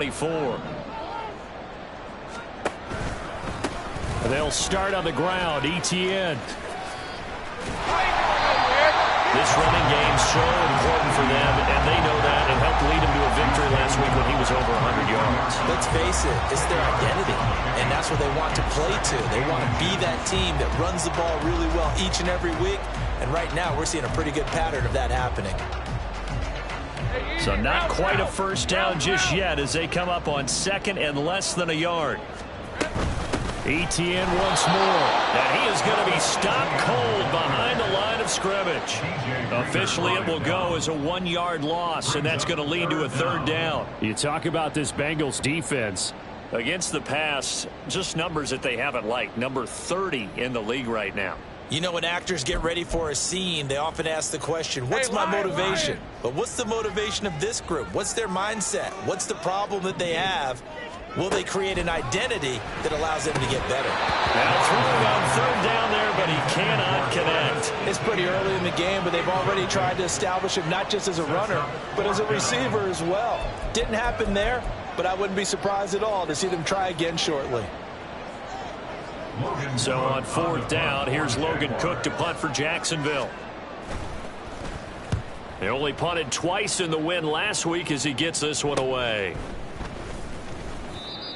24. They'll start on the ground. ETN. This running game's so important for them, and they know that. It helped lead them to a victory last week when he was over 100 yards. Let's face it, it's their identity, and that's what they want to play to. They want to be that team that runs the ball really well each and every week, and right now we're seeing a pretty good pattern of that happening. So not quite a first down just yet as they come up on second and less than a yard. ETN once more, and he is going to be stopped cold behind the line of scrimmage. Officially, it will go as a 1-yard loss, and that's going to lead to a third down. You talk about this Bengals defense. Against the pass, just numbers that they haven't liked. Number 30 in the league right now. You know, when actors get ready for a scene, they often ask the question, what's my motivation? But what's the motivation of this group? What's their mindset? What's the problem that they have? Will they create an identity that allows them to get better? Now throwing on third down there, but he cannot connect. It's pretty early in the game, but they've already tried to establish him not just as a runner, but as a receiver as well. Didn't happen there, but I wouldn't be surprised at all to see them try again shortly. So on fourth down, here's Logan Cook to punt for Jacksonville. They only punted twice in the win last week as he gets this one away.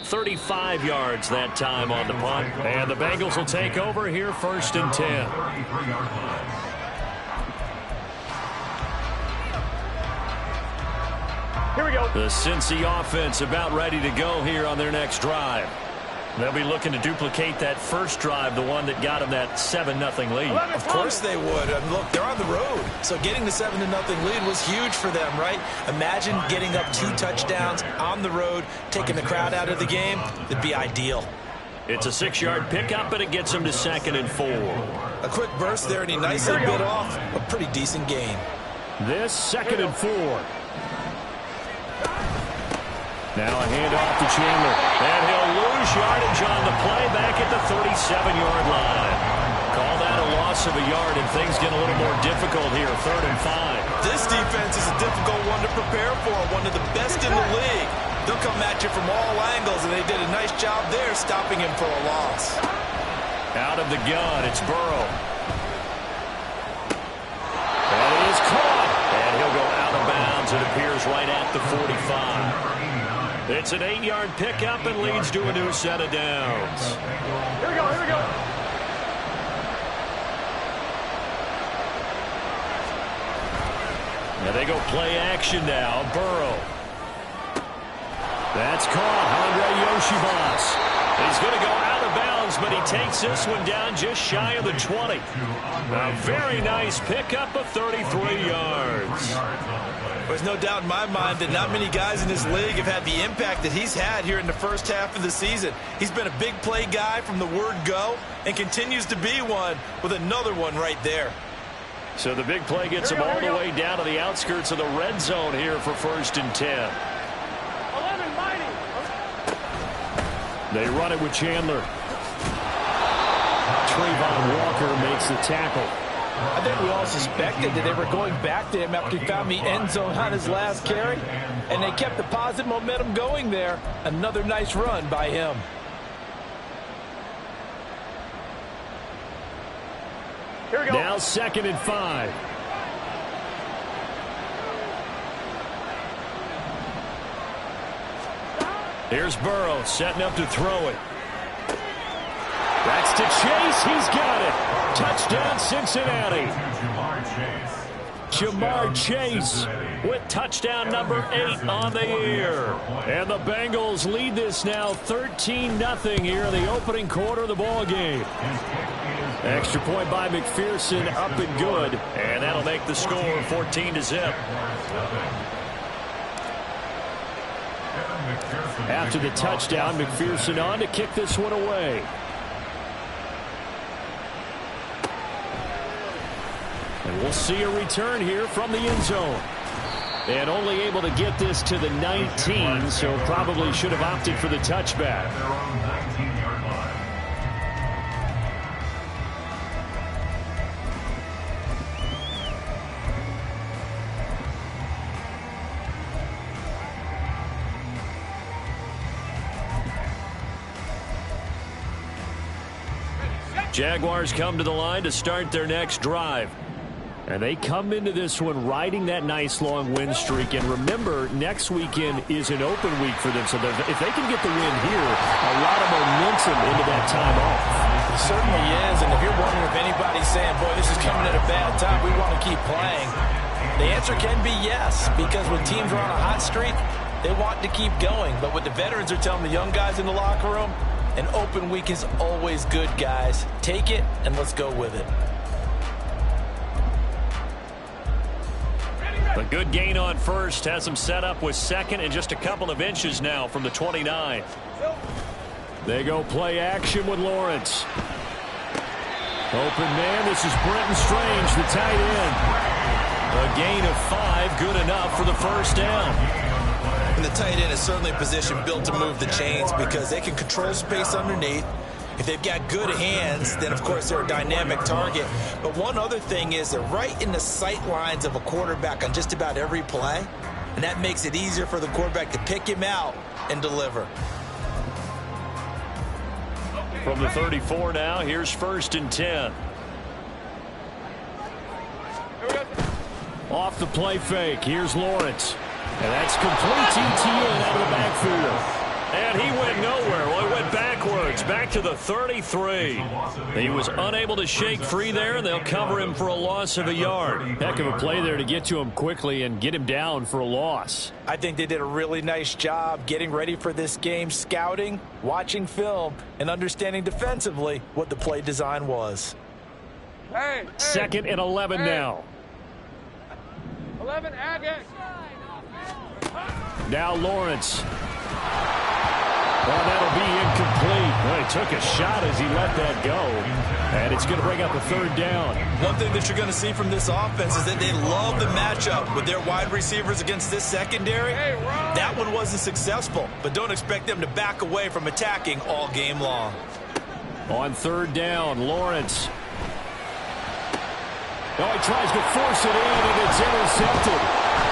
35 yards that time on the punt. And the Bengals will take over here first and 10. Here we go. The Cincy offense about ready to go here on their next drive. They'll be looking to duplicate that first drive, the one that got them that 7-0 lead. Of course they would. And look, they're on the road. So getting the 7-0 lead was huge for them, right? Imagine getting up 2 touchdowns on the road, taking the crowd out of the game. It'd be ideal. It's a 6-yard pickup, and it gets them to 2nd and 4. A quick burst there, and he nicely bit off a pretty decent gain. This 2nd and 4. Now a handoff to Chandler. And he'll lose yardage on the play back at the 37-yard line. Call that a loss of a yard, and things get a little more difficult here. 3rd and 5. This defense is a difficult one to prepare for, one of the best in the league. They'll come at you from all angles, and they did a nice job there stopping him for a loss. Out of the gun, it's Burrow. And he is caught. And he'll go out of bounds, it appears, right at the 45. It's an 8-yard pickup and leads to a new set of downs. Here we go, here we go. Now they go play action now. Burrow. That's caught. Andre Yoshibas. He's going to go out of bounds, but he takes this one down just shy of the 20. A very nice pickup of 33 yards. There's no doubt in my mind that not many guys in this league have had the impact that he's had here in the first half of the season. He's been a big play guy from the word go and continues to be one with another one right there. So the big play gets him all the way down to the outskirts of the red zone here for 1st and 10. They run it with Chandler. Trayvon Walker makes the tackle. I think we all suspected that they were going back to him after he found the end zone on his last carry, and they kept the positive momentum going there. Another nice run by him. Here we go. Now 2nd and 5. Here's Burrow setting up to throw it. That's to Chase. He's got it. Touchdown, Cincinnati. Ja'Marr Chase with touchdown number 8 on the year. And the Bengals lead this now 13-0 here in the opening quarter of the ball game. Extra point by McPherson, up and good. And that'll make the score 14-0. After the touchdown, McPherson on to kick this one away. And we'll see a return here from the end zone. And only able to get this to the 19, so probably should have opted for the touchback. Jaguars come to the line to start their next drive. And they come into this one riding that nice long win streak. And remember, next weekend is an open week for them. So if they can get the win here, a lot of momentum into that time off. It certainly is. And if you're wondering if anybody's saying, boy, this is coming at a bad time, we want to keep playing, the answer can be yes. Because when teams are on a hot streak, they want to keep going. But what the veterans are telling the young guys in the locker room, an open week is always good, guys. Take it and let's go with it. A good gain on first has them set up with second and just a couple of inches now from the 29. They go play action with Lawrence. Open man, this is Brenton Strange, the tight end. A gain of 5, good enough for the first down. And the tight end is certainly a position built to move the chains because they can control space underneath. If they've got good hands, then, of course, they're a dynamic target. But one other thing is they're right in the sight lines of a quarterback on just about every play, and that makes it easier for the quarterback to pick him out and deliver. From the 34 now, here's 1st and 10. Off the play fake, here's Lawrence. And that's complete ETN out of the backfield. And he went nowhere. Well, he went backwards, back to the 33. He was unable to shake free there, and they'll cover him for a loss of a yard. Heck of a play there to get to him quickly and get him down for a loss. I think they did a really nice job getting ready for this game, scouting, watching film, and understanding defensively what the play design was. 2nd and 11 now. 11 Aggies. Now Lawrence. Well, that'll be incomplete. Well, he took a shot as he let that go. And it's going to bring up a 3rd down. One thing that you're going to see from this offense is that they love the matchup with their wide receivers against this secondary. That one wasn't successful, but don't expect them to back away from attacking all game long. On 3rd down, Lawrence. Oh, he tries to force it in, and it's intercepted.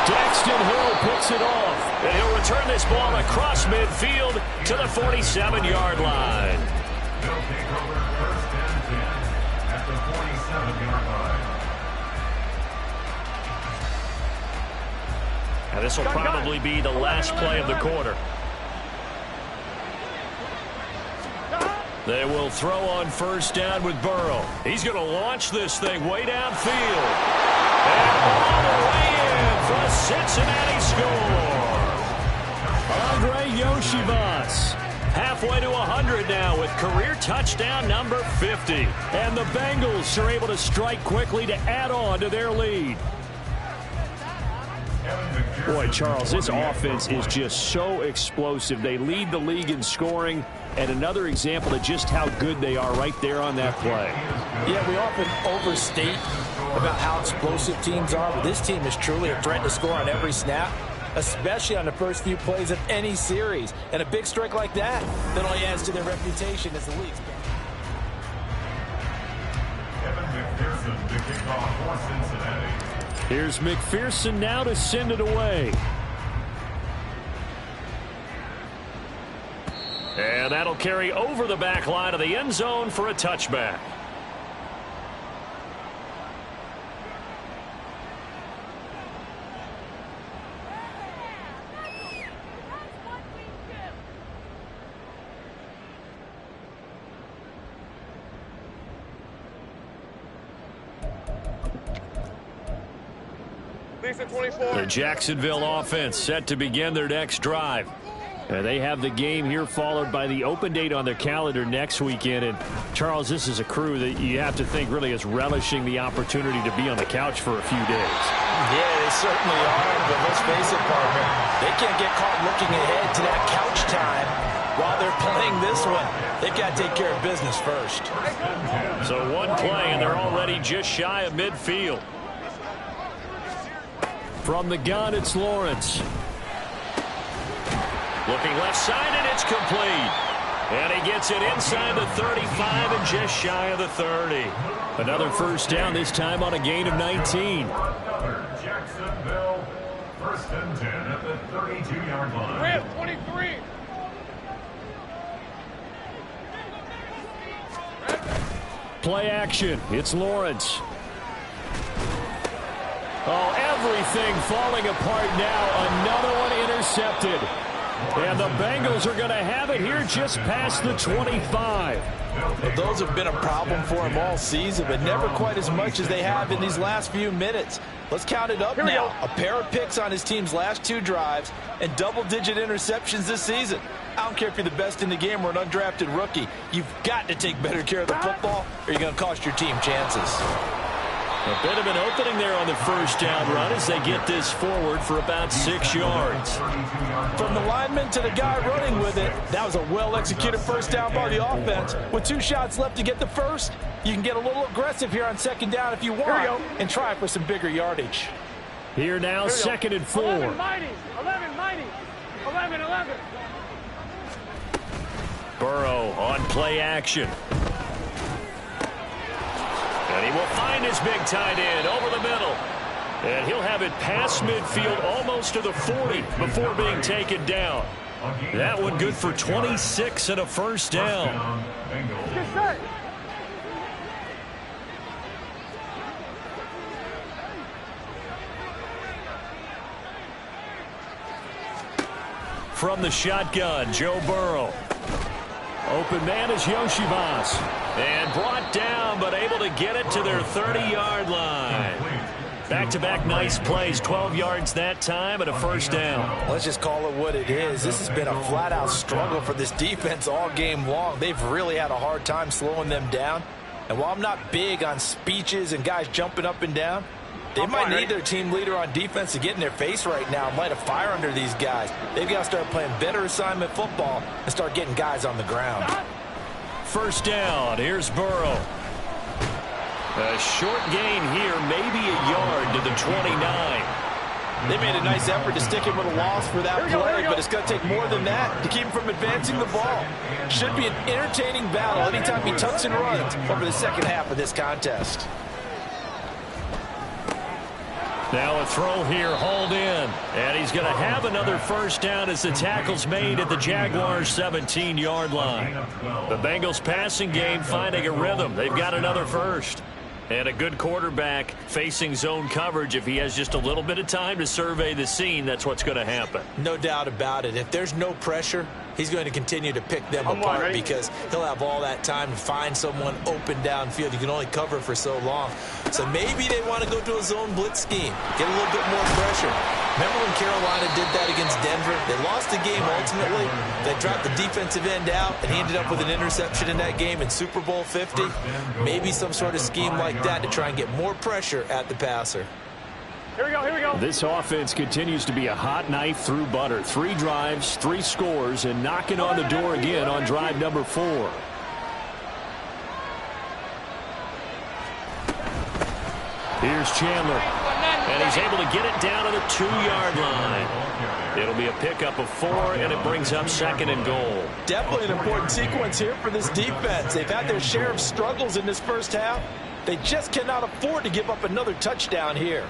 Daxton Hill picks it off, and he'll return this ball across midfield to the 47-yard line. They'll take over 1st and 10 at the 47-yard line. Now this will probably be the last play of the quarter. They will throw on 1st down with Burrow. He's going to launch this thing way downfield. And all the way in for a Cincinnati score. Andre Yoshivas halfway to 100 now with career touchdown number 50. And the Bengals are able to strike quickly to add on to their lead. Boy, Charles, this offense is just so explosive. They lead the league in scoring, and another example of just how good they are right there on that play. Yeah, we often overstate about how explosive teams are, but this team is truly a threat to score on every snap, especially on the first few plays of any series. And a big strike like that only adds to their reputation as the league's best. Kevin McPherson to kick off for Cincinnati. Here's McPherson now to send it away. And that'll carry over the back line of the end zone for a touchback. The Jacksonville offense set to begin their next drive. They have the game here followed by the open date on their calendar next weekend. And, Charles, this is a crew that you have to think really is relishing the opportunity to be on the couch for a few days. Yeah, they certainly are. But let's face it, partner, they can't get caught looking ahead to that couch time while they're playing this one. They've got to take care of business first. So one play, and they're already just shy of midfield. From the gun, it's Lawrence. Looking left side, and it's complete. And he gets it inside the 35 and just shy of the 30. Another first down, this time on a gain of 19. Jacksonville, 1st and 10 at the 32-yard line. Red 23. Play action. It's Lawrence. Oh, everything falling apart now. Another one intercepted. And the Bengals are going to have it here just past the 25. Well, those have been a problem for him all season, but never quite as much as they have in these last few minutes. Let's count it up now. A pair of picks on his team's last 2 drives and double-digit interceptions this season. I don't care if you're the best in the game or an undrafted rookie. You've got to take better care of the football or you're going to cost your team chances. A bit of an opening there on the first down run as they get this forward for about 6 yards. From the lineman to the guy running with it, that was a well-executed first down by the offense. With 2 shots left to get the first, you can get a little aggressive here on second down if you want and try for some bigger yardage. Here now, second and 4. 11 mighty. 11 mighty. 11, 11. Burrow on play action. And he will find his big tight end over the middle. And he'll have it past midfield almost to the 40 before being taken down. That one good for 26 and a first down. From the shotgun, Joe Burrow. Open man is Yoshibas. And brought down, but able to get it to their 30-yard line. Back-to-back nice plays, 12 yards that time and a first down. Let's just call it what it is. This has been a flat-out struggle for this defense all game long. They've really had a hard time slowing them down. And while I'm not big on speeches and guys jumping up and down, they might need their team leader on defense to get in their face right now and light a fire under these guys. They've got to start playing better assignment football and start getting guys on the ground. First down, here's Burrow. A short gain here, maybe a yard to the 29. They made a nice effort to stick him with a loss for that play, but it's going to take more than that to keep him from advancing the ball. Should be an entertaining battle anytime he tucks and runs over the second half of this contest. Now a throw here, hauled in. And he's going to have another first down as the tackle's made at the Jaguars' 17-yard line. The Bengals passing game finding a rhythm. They've got another first. And a good quarterback facing zone coverage. If he has just a little bit of time to survey the scene, that's what's going to happen. No doubt about it. If there's no pressure, he's going to continue to pick them apart because he'll have all that time to find someone open downfield. You can only cover for so long. So maybe they want to go to a zone blitz scheme, get a little bit more pressure. Remember when Carolina did that against Denver? They lost the game ultimately. They dropped the defensive end out, and he ended up with an interception in that game in Super Bowl 50. Maybe some sort of scheme like that to try and get more pressure at the passer. Here we go, here we go. This offense continues to be a hot knife through butter. 3 drives, 3 scores, and knocking on the door again on drive number 4. Here's Chandler. And he's able to get it down to the 2-yard line. It'll be a pickup of 4, and it brings up second and goal. Definitely an important sequence here for this defense. They've had their share of struggles in this first half. They just cannot afford to give up another touchdown here.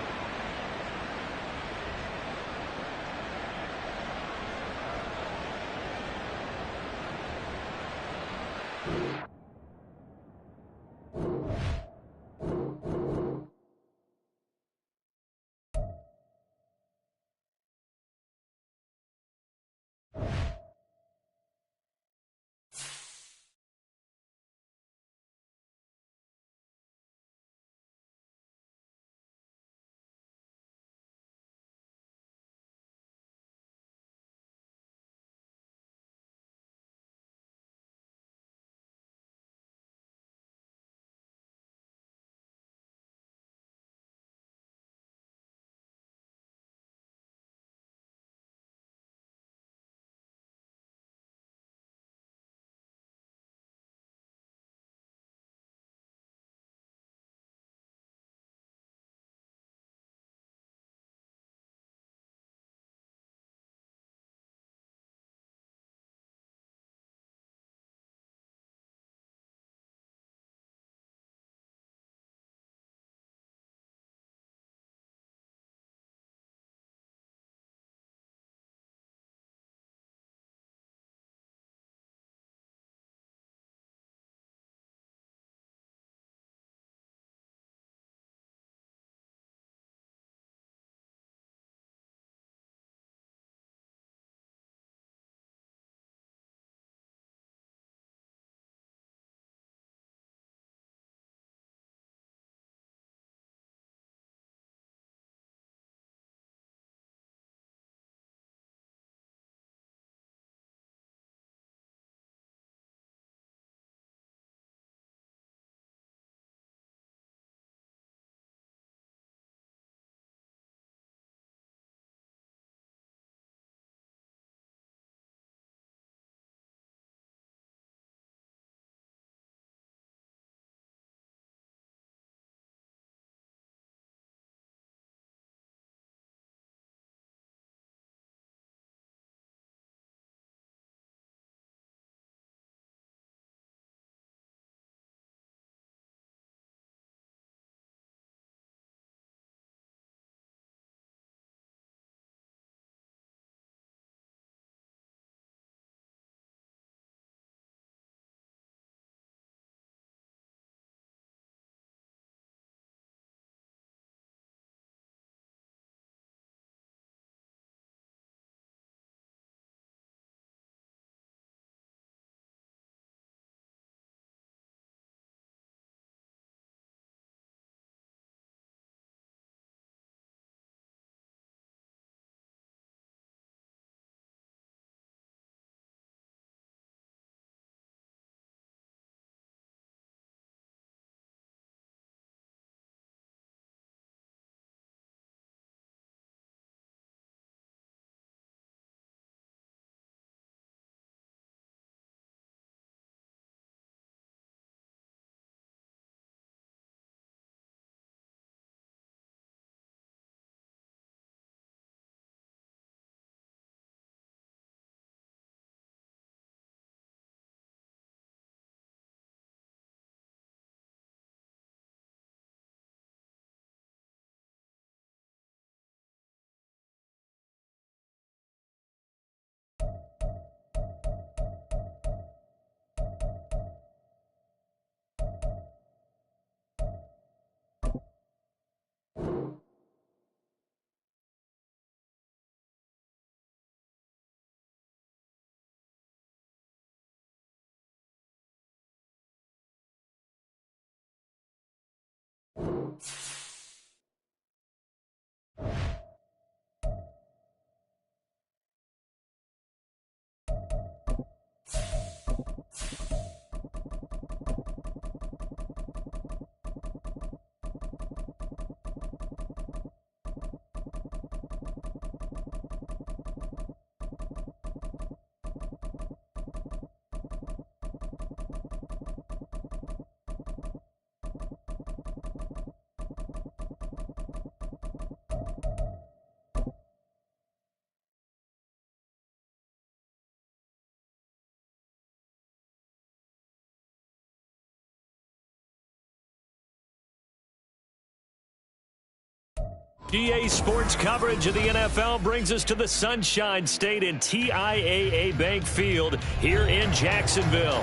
EA Sports coverage of the NFL brings us to the Sunshine State and TIAA Bank Field here in Jacksonville.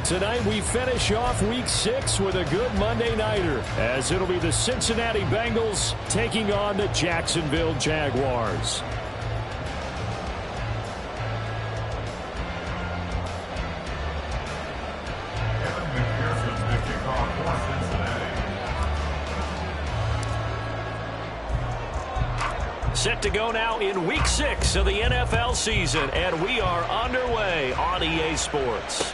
Tonight we finish off Week 6 with a good Monday nighter, as it'll be the Cincinnati Bengals taking on the Jacksonville Jaguars. Set to go now in Week 6 of the NFL season, and we are underway on EA Sports.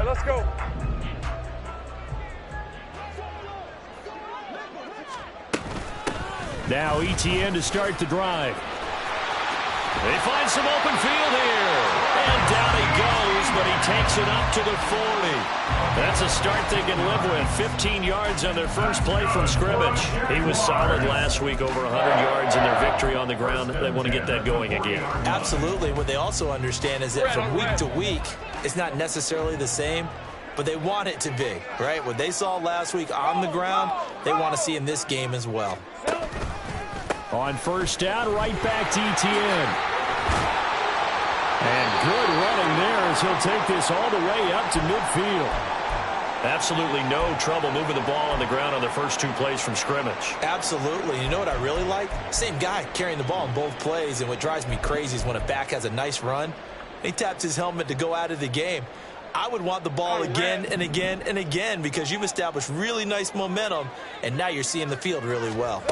Let's go. Now ETN to start the drive. They find some open field here. And down he goes, but he takes it up to the 40. That's a start they can live with. 15 yards on their first play from scrimmage. He was solid last week, over 100 yards in their victory on the ground. They want to get that going again. Absolutely. What they also understand is that from week to week, it's not necessarily the same, but they want it to be, right? What they saw last week on the ground, they want to see in this game as well. On first down, right back to ETN. And good running there as he'll take this all the way up to midfield. Absolutely no trouble moving the ball on the ground on the first two plays from scrimmage. Absolutely. You know what I really like? Same guy carrying the ball in both plays, and what drives me crazy is when a back has a nice run, he taps his helmet to go out of the game. I would want the ball again and again and again because you've established really nice momentum, and now you're seeing the field really well.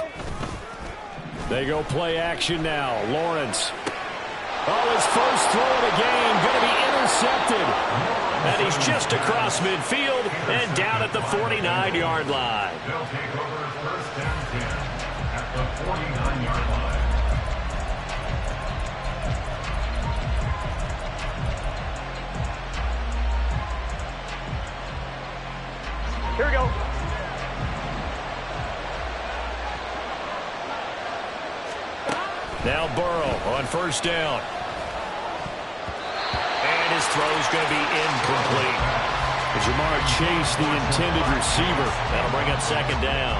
They go play action now. Lawrence. Oh, his first throw of the game going to be intercepted. And he's just across midfield and down at the 49-yard line. They'll take over first down 10 at the 49-yard line. Here we go. Now Burrow on first down. And his throw's going to be incomplete. Jamar Chase, the intended receiver. That'll bring up second down.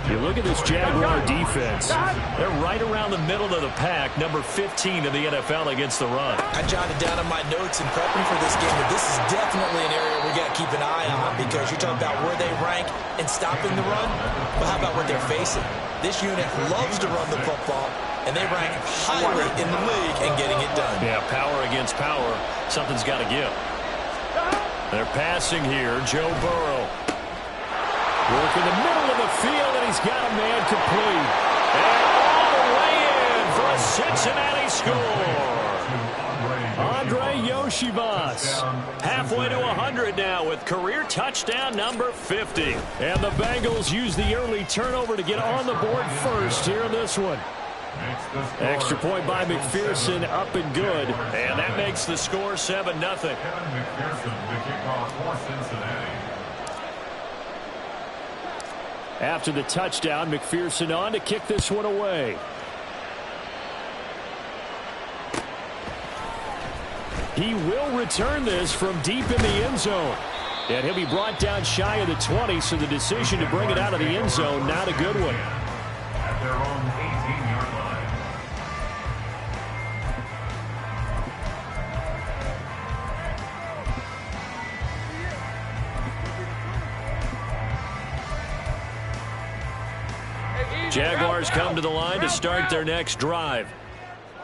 You look at this Jaguar defense. They're right around the middle of the pack, number 15 in the NFL against the run. I jotted down in my notes in prepping for this game that this is definitely an area we got to keep an eye on because you're talking about where they rank in stopping the run, but how about what they're facing? This unit loves to run the football, and they rank highly in the league in getting it done. Yeah, power against power. Something's got to give. They're passing here. Joe Burrow. Work in the middle of the field, and he's got a man complete. And all the way in for a Cincinnati score. Andre Yoshivas. Halfway to 100 now with career touchdown number 50. And the Bengals use the early turnover to get on the board first here in this one. Extra point by McPherson, up and good. And that makes the score 7-0. Kevin McPherson, the kickoff for Cincinnati. After the touchdown, McPherson on to kick this one away. He will return this from deep in the end zone. And he'll be brought down shy of the 20, so the decision to bring it out of the end zone, not a good one. At their own 18-yard line. Jaguars come to the line to start their next drive.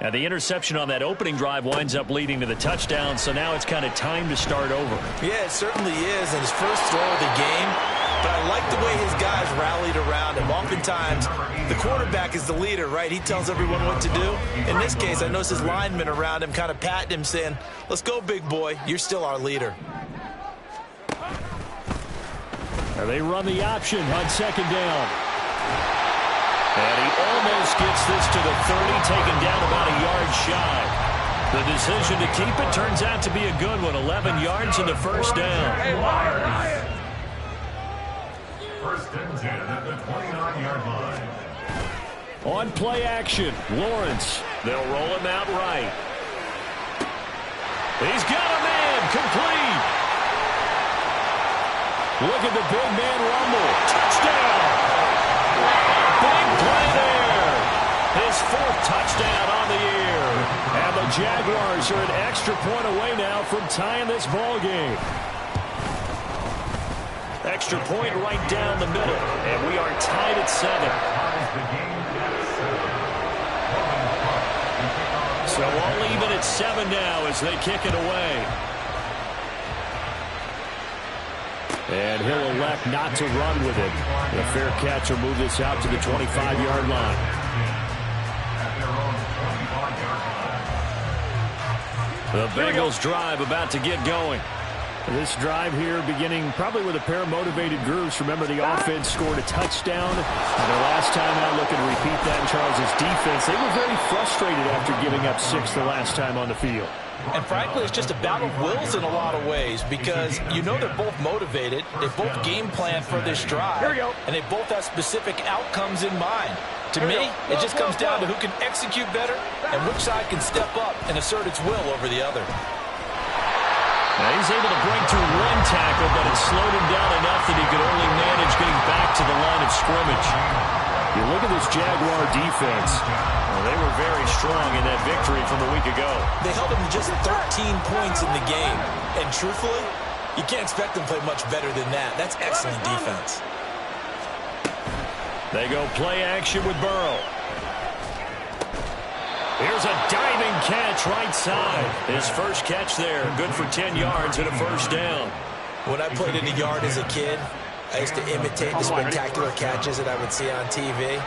Now, the interception on that opening drive winds up leading to the touchdown, so now it's kind of time to start over. Yeah, it certainly is, and his first throw of the game. But I like the way his guys rallied around him. Oftentimes, the quarterback is the leader, right? He tells everyone what to do. In this case, I noticed his linemen around him kind of patting him, saying, let's go, big boy. You're still our leader. Now they run the option on second down. And he almost gets this to the 30, taken down about a yard shy. The decision to keep it turns out to be a good one. 11 yards and the first down. First and 10 at the 29-yard line. On play action, Lawrence. They'll roll him out right. He's got a man, complete. Look at the big man rumble. Touchdown. Big play there. His fourth touchdown on the year. And the Jaguars are an extra point away now from tying this ball game. Extra point right down the middle. And we are tied at 7. So all even at 7 now as they kick it away. And he'll elect not to run with it. A fair catch will move this out to the 25-yard line. The Bengals drive about to get going. This drive here beginning probably with a pair of motivated groups. Remember, the offense scored a touchdown. And the last time out, looking to repeat that in Charles' defense. They were very frustrated after giving up 6 the last time on the field. And frankly, it's just a battle of wills in a lot of ways because you know they're both motivated. They both game plan for this drive. And they both have specific outcomes in mind. To me, it just comes down to who can execute better and which side can step up and assert its will over the other. Now he's able to break through one tackle, but it slowed him down enough that he could only manage getting back to the line of scrimmage. You look at this Jaguar defense. Well, they were very strong in that victory from a week ago. They held them to just 13 points in the game. And truthfully, you can't expect them to play much better than that. That's excellent defense. They go play action with Burrow. Here's a diving catch right side. His first catch there. Good for 10 yards and a first down. When I played in the yard as a kid, I used to imitate the spectacular catches that I would see on TV.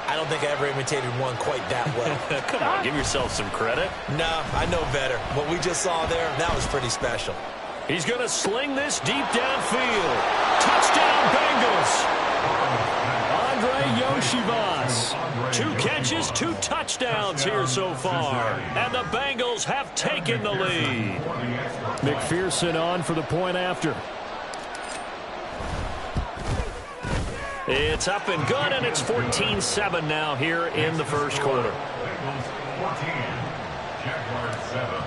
I don't think I ever imitated one quite that well. Come on, give yourself some credit. No, I know better. What we just saw there, that was pretty special. He's going to sling this deep downfield. Touchdown, Bengals. Andre Yoshivas. 2 catches, 2 touchdowns here so far. And the Bengals have taken the lead. McPherson on for the point after. It's up and good, and it's 14-7 now here in the first quarter. Bengals 14, Jaguars 7.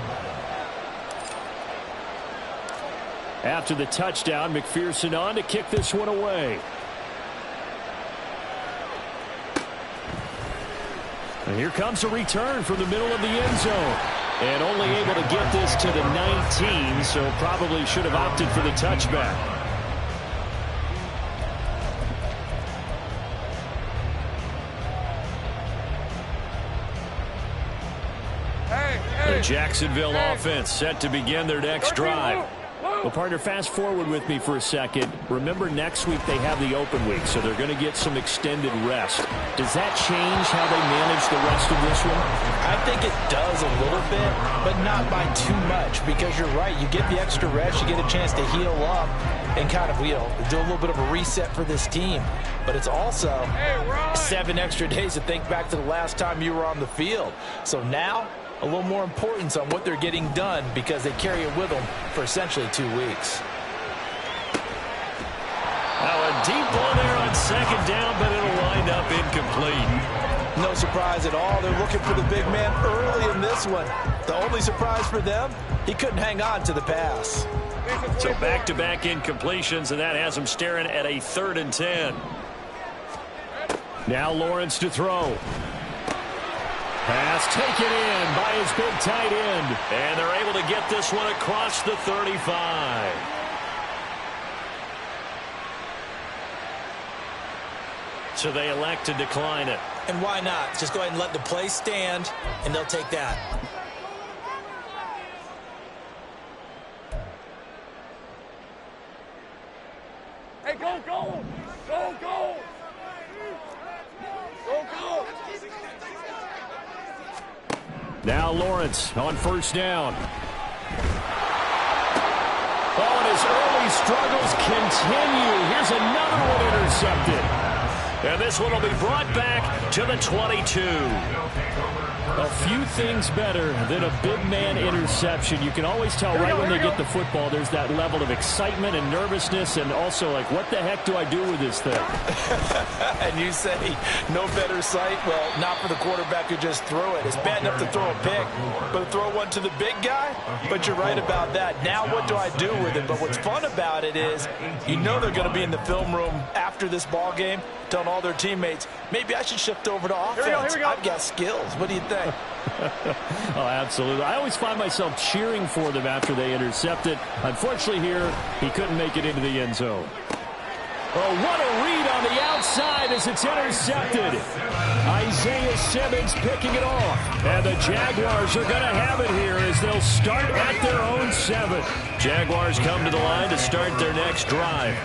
After the touchdown, McPherson on to kick this one away. And here comes a return from the middle of the end zone. And only able to get this to the 19, so probably should have opted for the touchback. The Jacksonville offense set to begin their next drive. Well, partner, fast forward with me for a second. Remember, next week they have the open week, so they're going to get some extended rest. Does that change how they manage the rest of this one? I think it does a little bit, but not by too much, because you're right. You get the extra rest, you get a chance to heal up and kind of, do a little bit of a reset for this team. But it's also 7 extra days to think back to the last time you were on the field. So now, a little more importance on what they're getting done because they carry it with them for essentially 2 weeks. Now a deep one there on on second down, but it'll wind up incomplete. No surprise at all. They're looking for the big man early in this one. The only surprise for them, he couldn't hang on to the pass. So back-to-back incompletions, and that has him staring at a 3rd and 10. Now Lawrence to throw. Pass taken in by his big tight end. And they're able to get this one across the 35. So they elect to decline it. And why not? Just go ahead and let the play stand, and they'll take that. Hey, go, go! Go, go! Go, go! Now Lawrence on 1st down. Oh, and his early struggles continue. Here's another one intercepted. And this one will be brought back to the 22. A few things better than a big man interception. You can always tell right when they get the football, there's that level of excitement and nervousness, and also like, what the heck do I do with this thing? And you say no better sight? Well, not for the quarterback who just threw it. It's bad enough to throw a pick, but to throw one to the big guy? But you're right about that. Now what do I do with it? But what's fun about it is you know they're going to be in the film room after this ball game telling all their teammates, maybe I should shift over to offense. Here we go. I've got skills. What do you think? Oh, absolutely. I always find myself cheering for them after they intercept it. Unfortunately here, he couldn't make it into the end zone. Oh, what a read on the outside as it's intercepted. Isaiah Simmons picking it off. And the Jaguars are going to have it here as they'll start at their own 7. Jaguars come to the line to start their next drive.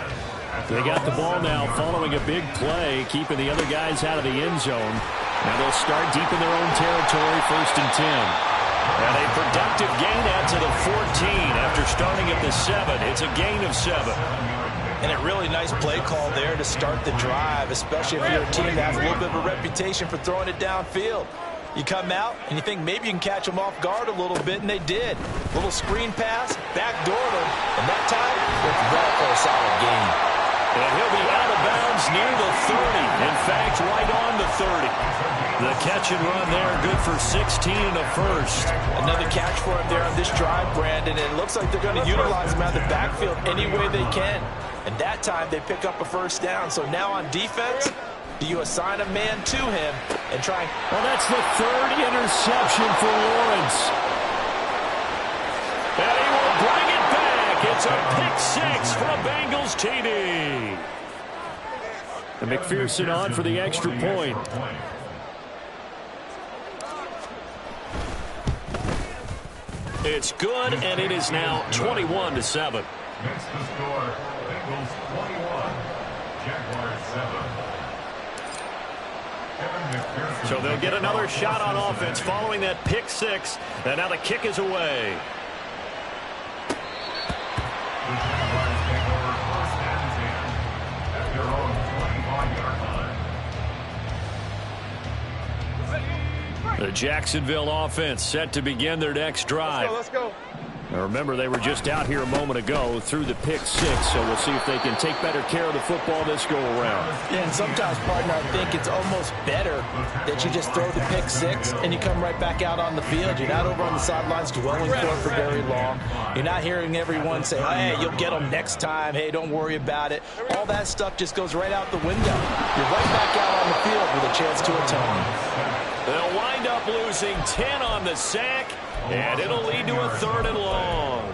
They got the ball now following a big play, keeping the other guys out of the end zone. Now they'll start deep in their own territory, 1st and 10. And a productive gain out to the 14 after starting at the 7. It's a gain of 7. And a really nice play call there to start the drive, especially if you're a team that has a little bit of a reputation for throwing it downfield. You come out and you think maybe you can catch them off guard a little bit, and they did. Little screen pass, backdoor them, and that time went well for a solid gain. And he'll be out of bounds near the 30. In fact, right on the 30. The catch and run there, good for 16 and a 1st. Another catch for him there on this drive, Brandon. And it looks like they're going to utilize him out of the backfield any way they can. And that time they pick up a 1st down. So now on defense, do you assign a man to him and try? Well, that's the 3rd interception for Lawrence. And he will bring it back. It's a pick 6 for a Bengals TD. And McPherson on for the extra point. It's good, and it is now 21-7. Next to score, Bengals 21, Jaguars 7. So they'll get another shot on offense following that pick 6. And now the kick is away. The Jaguars take over 1st and 10 at their own 25-yard line. The Jacksonville offense set to begin their next drive. Let's go. Now remember, they were just out here a moment ago through the pick 6, so we'll see if they can take better care of the football this go-around. Yeah, and sometimes, partner, I think it's almost better that you just throw the pick 6 and you come right back out on the field. You're not over on the sidelines dwelling for very long. You're not hearing everyone say, oh, hey, you'll get them next time. Hey, don't worry about it. All that stuff just goes right out the window. You're right back out on the field with a chance to atone. They'll wind up losing 10 on the sack, and it'll lead to a 3rd and long.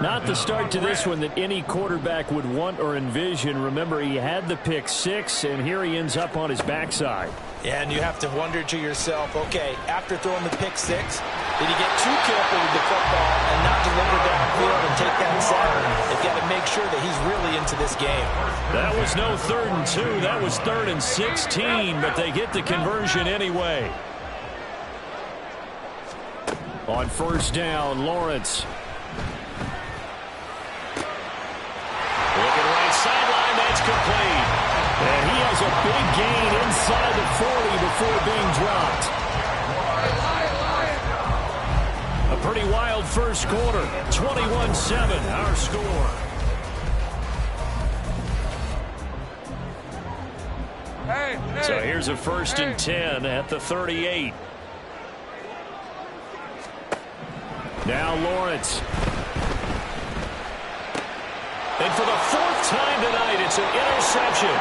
Not the start to this one that any quarterback would want or envision. Remember, he had the pick 6, and here he ends up on his backside. Yeah, and you have to wonder to yourself, okay, after throwing the pick 6, did he get too careful with the football and not deliver downfield and take that sack? They've got to make sure that he's really into this game. That was no 3rd and 2. That was 3rd and 16, but they get the conversion anyway. On 1st down, Lawrence. Looking right sideline, that's complete. And he has a big gain inside the 40 before being dropped. A pretty wild first quarter. 21-7, our score. So here's a 1st and 10 at the 38. Now Lawrence. And for the 4th time tonight, it's an interception.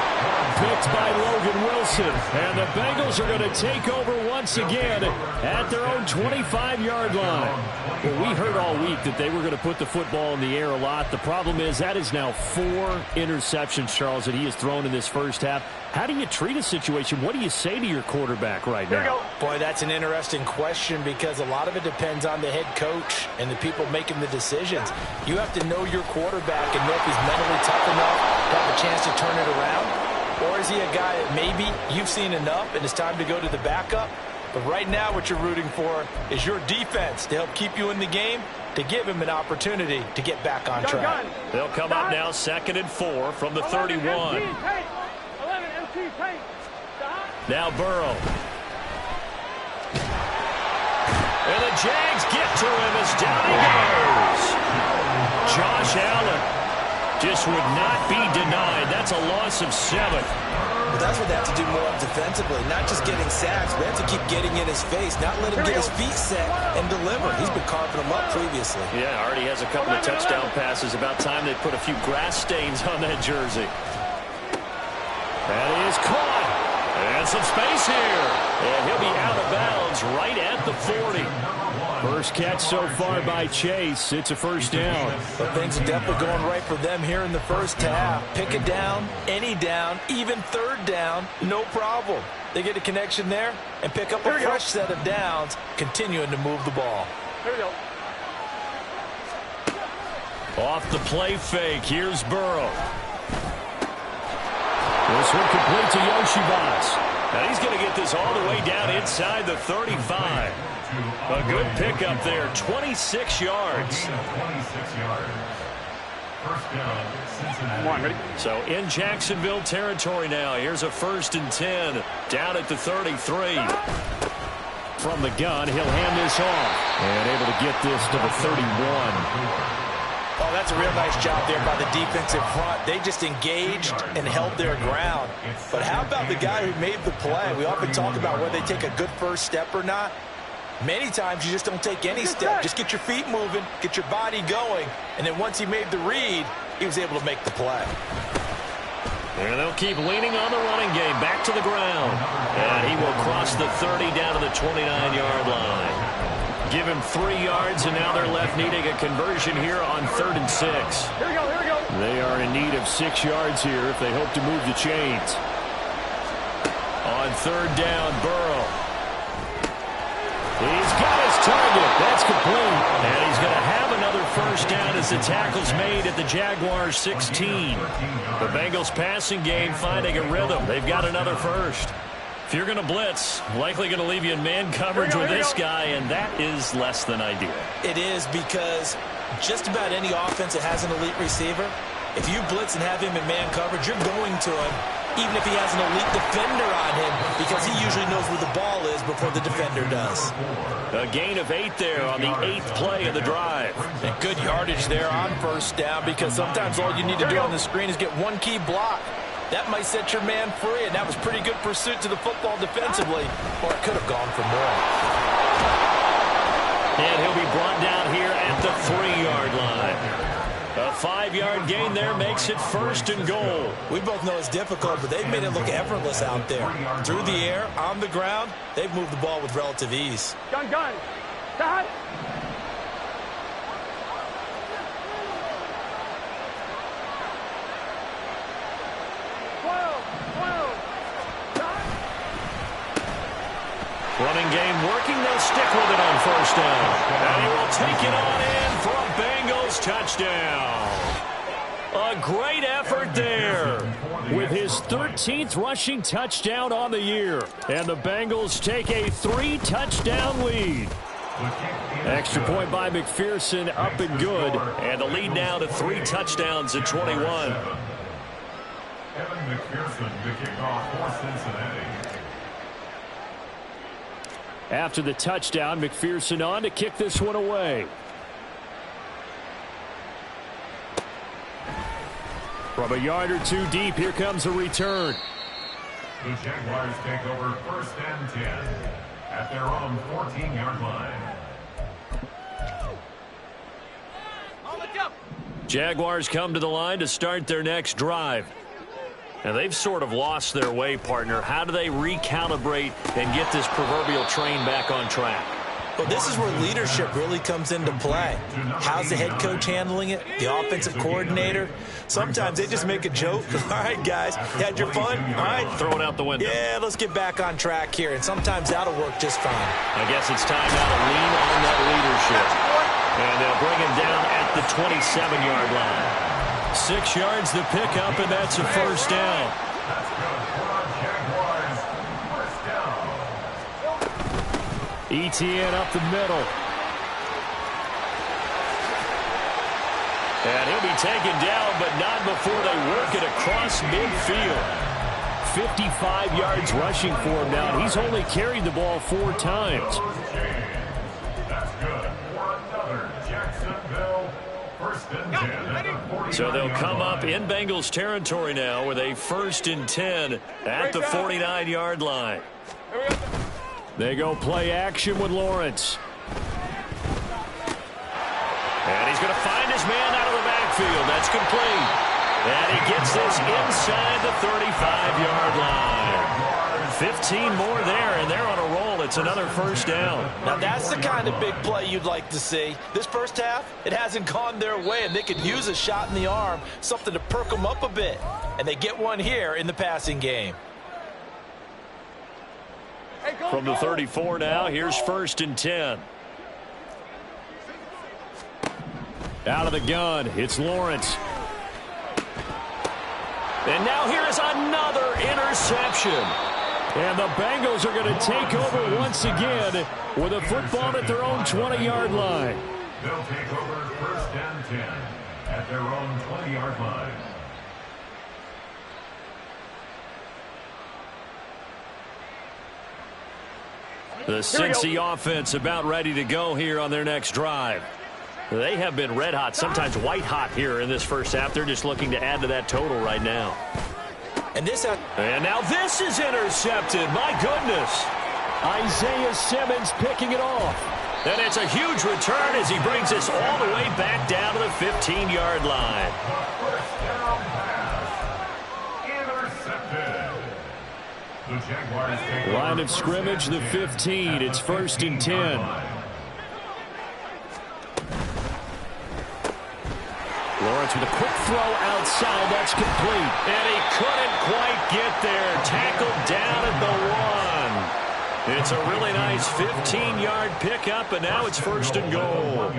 Picked by Logan Wilson. And the Bengals are going to take over once again at their own 25-yard line. Well, we heard all week that they were going to put the football in the air a lot. The problem is that is now 4 interceptions, Charles, that he has thrown in this first half. How do you treat a situation? What do you say to your quarterback right now? Boy, that's an interesting question because a lot of it depends on the head coach and the people making the decisions. You have to know your quarterback and know if he's mentally tough enough to have a chance to turn it around. Or is he a guy that maybe you've seen enough and it's time to go to the backup? But right now what you're rooting for is your defense to help keep you in the game, to give him an opportunity to get back on track. They'll come up now 2nd and 4 from the 31. Now Burrow. And the Jags get to him as down he goes. Josh Allen just would not be denied. That's a loss of 7. Well, that's what they have to do more defensively, not just getting sacks. They have to keep getting in his face, not let him get his feet set and deliver. He's been carving them up previously. Yeah, already has a couple of touchdown passes. About time they put a few grass stains on that jersey. That is caught. And some space here. And he'll be out of bounds right at the 40. First catch so far by Chase. It's a 1st down. But things are definitely going right for them here in the first half. Pick it down, any down, even 3rd down, no problem. They get a connection there and pick up a fresh set of downs, continuing to move the ball. Here we go. Off the play fake. Here's Burrow. This one complete to Yoshibas. Now he's going to get this all the way down inside the 35. A good pickup there, 26 yards. Come on, ready? So in Jacksonville territory now. Here's a 1st and 10 down at the 33. From the gun, he'll hand this off. And able to get this to the 31. Oh, that's a real nice job there by the defensive front. They just engaged and held their ground. But how about the guy who made the play? We often talk about whether they take a good first step or not. Many times you just don't take any step. Just get your feet moving, get your body going, and then once he made the read, he was able to make the play. And they'll keep leaning on the running game. Back to the ground. And he will cross the 30 down to the 29-yard line. Give him 3 yards, and now they're left needing a conversion here on 3rd and 6. Here we go, here we go. They are in need of 6 yards here if they hope to move the chains. On 3rd down, Burrow. He's got his target. That's complete. And he's going to have another 1st down as the tackle's made at the Jaguars' 16. The Bengals passing game finding a rhythm. They've got another 1st. If you're going to blitz, likely going to leave you in man coverage with this guy, and that is less than ideal. It is because just about any offense that has an elite receiver, if you blitz and have him in man coverage, you're going to him, even if he has an elite defender on him, because he usually knows where the ball is before the defender does. A gain of 8 there on the 8th play of the drive. And good yardage there on 1st down, because sometimes all you need to do on the screen is get one key block. That might set your man free, and that was pretty good pursuit to the football defensively, or it could have gone for more. And he'll be brought down here at the 3-yard line. A 5-yard gain there makes it 1st and goal. We both know it's difficult, but they've made it look effortless out there. Through the air, on the ground, they've moved the ball with relative ease. Gun. Got. Running game working. They'll stick with it on 1st down. And he will take it on in for a Bengals touchdown. A great effort there with his 13th rushing touchdown on the year. And the Bengals take a 3-touchdown lead. Extra point by McPherson, up and good. And the lead now to 3 touchdowns at 21. Evan McPherson to kick off for Cincinnati. After the touchdown, McPherson on to kick this one away. From a yard or 2 deep, here comes a return. The Jaguars take over 1st and 10 at their own 14-yard line. Jaguars come to the line to start their next drive. And they've sort of lost their way, partner. How do they recalibrate and get this proverbial train back on track? Well, this is where leadership really comes into play. How's the head coach handling it? The offensive coordinator? Sometimes they just make a joke. All right, guys, had your fun? All right. Throw it out the window. Yeah, let's get back on track here. And sometimes that'll work just fine. I guess it's time now to lean on that leadership. And they'll bring him down at the 27-yard line. 6 yards the pickup, and that's a first down. That's good for our Jaguars. First down. ETN up the middle. And he'll be taken down, but not before they work it across midfield. 55 yards rushing for him now. He's only carried the ball 4 times. That's good for another Jacksonville. 1st and 10 at the 49-yard So they'll come up line. in Bengals territory now with a 1st and 10 at the 49-yard line. They go play action with Lawrence. And he's going to find his man out of the backfield. That's complete. And he gets this inside the 35-yard line. 15 more there, and they're on a roll. It's another first down. Now, that's the kind of big play you'd like to see. This first half, it hasn't gone their way, and they could use a shot in the arm, something to perk them up a bit. And they get one here in the passing game. From the 34 now, here's 1st and 10. Out of the gun, it's Lawrence. And now here is another interception. And the Bengals are going to take over once again with a football at their own 20-yard line. They'll take over 1st and 10 at their own 20-yard line. The Cincy offense about ready to go here on their next drive. They have been red hot, sometimes white hot here in this first half. They're just looking to add to that total right now. And now this is intercepted. My goodness. Isaiah Simmons picking it off. And it's a huge return as he brings us all the way back down to the 15-yard line. First down pass. Intercepted. The Jaguars take over Line of 1st scrimmage, and the 10 15. at It's the 1st and 10. 15-yard line. Lawrence with a quick throw outside. That's complete. And he couldn't quite get there. Tackled down at the 1. It's a really nice 15-yard pickup, and now it's 1st and goal.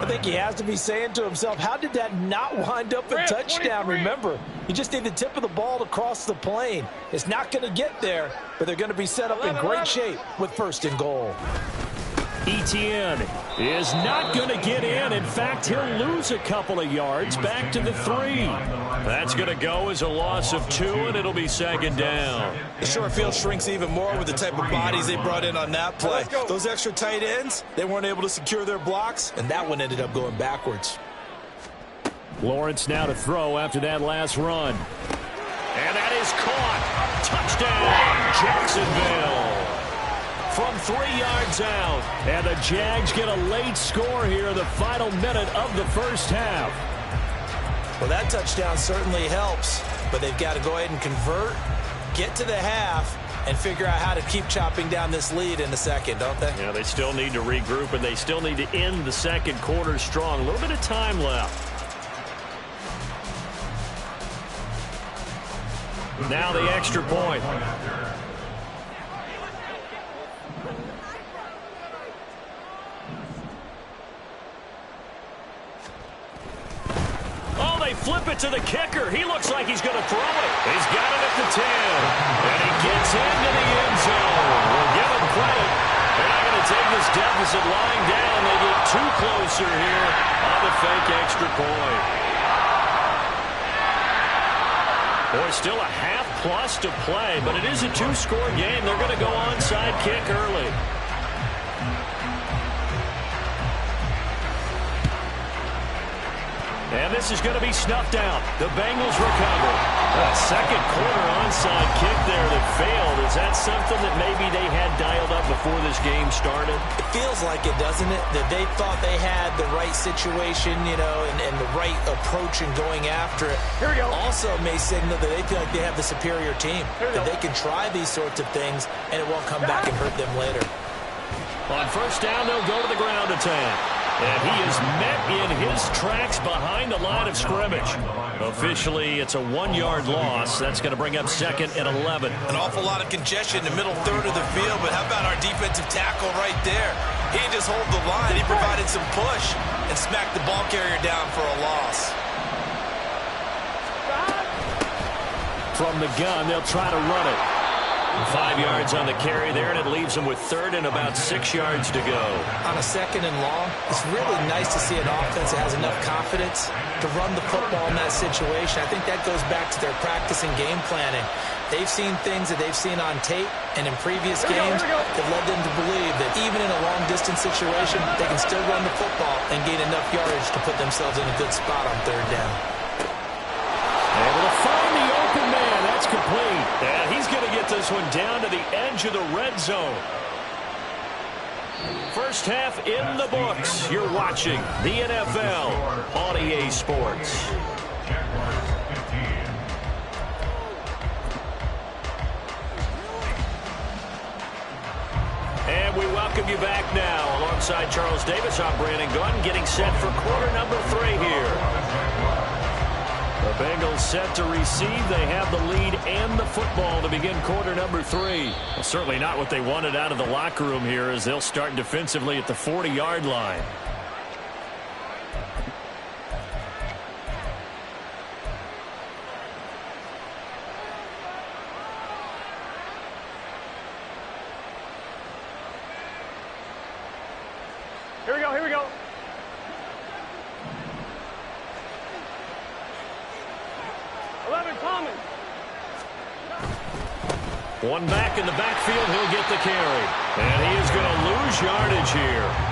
I think he has to be saying to himself, how did that not wind up a touchdown? Remember, you just need the tip of the ball to cross the plane. It's not going to get there, but they're going to be set up in great shape with 1st and goal. ETN is not going to get in. In fact, he'll lose a couple of yards back to the 3. That's going to go as a loss of 2, and it'll be 2nd down. The short field shrinks even more with the type of bodies they brought in on that play. Those extra tight ends, they weren't able to secure their blocks, and that one ended up going backwards. Lawrence now to throw after that last run. And that is caught. Touchdown, Jacksonville. From 3 yards out. And the Jags get a late score here in the final minute of the first half. Well, that touchdown certainly helps, but they've got to go ahead and convert, get to the half, and figure out how to keep chopping down this lead in the second, don't they? Yeah, they still need to regroup, and they still need to end the second quarter strong. A little bit of time left. Now the extra point. Oh, they flip it to the kicker. He looks like he's going to throw it. He's got it at the 10. And he gets into the end zone. We'll give him credit. They're not going to take this deficit lying down. They get 2 closer here on the fake extra point. Boy, still a half plus to play, but it is a 2-score game. They're going to go onside kick early. And this is going to be snuffed out. The Bengals recover. A second quarter onside kick there that failed. Is that something that maybe they had dialed up before this game started? It feels like it, doesn't it? That they thought they had the right situation, you know, and the right approach in going after it. Here we go. Also may signal that they feel like they have the superior team. That they can try these sorts of things, and it won't come back and hurt them later. On first down, they'll go to the ground attack. And he is met in his tracks behind the line of scrimmage. Officially, it's a 1-yard loss. That's going to bring up 2nd and 11. An awful lot of congestion in the middle third of the field, but how about our defensive tackle right there? He didn't just hold the line. He provided some push and smacked the ball carrier down for a loss. From the gun, they'll try to run it. 5 yards on the carry there, and it leaves them with 3rd and about 6 yards to go. On a 2nd and long, it's really nice to see an offense that has enough confidence to run the football in that situation. I think that goes back to their practice and game planning. They've seen things that they've seen on tape and in previous games that led them to believe that even in a long-distance situation, they can still run the football and gain enough yardage to put themselves in a good spot on 3rd down. Able to find the open man. That's complete. And he's going to get this one down to the edge of the red zone. First half in the books. You're watching the NFL on EA Sports. And we welcome you back now. Alongside Charles Davis, I'm Brandon Gunn, getting set for quarter number 3 here. The Bengals set to receive. They have the lead and the football to begin quarter number 3. Well, certainly not what they wanted out of the locker room here, as they'll start defensively at the 40-yard line. Here we go, here we go. Coming. One back in the backfield, he'll get the carry. And he is going to lose yardage here.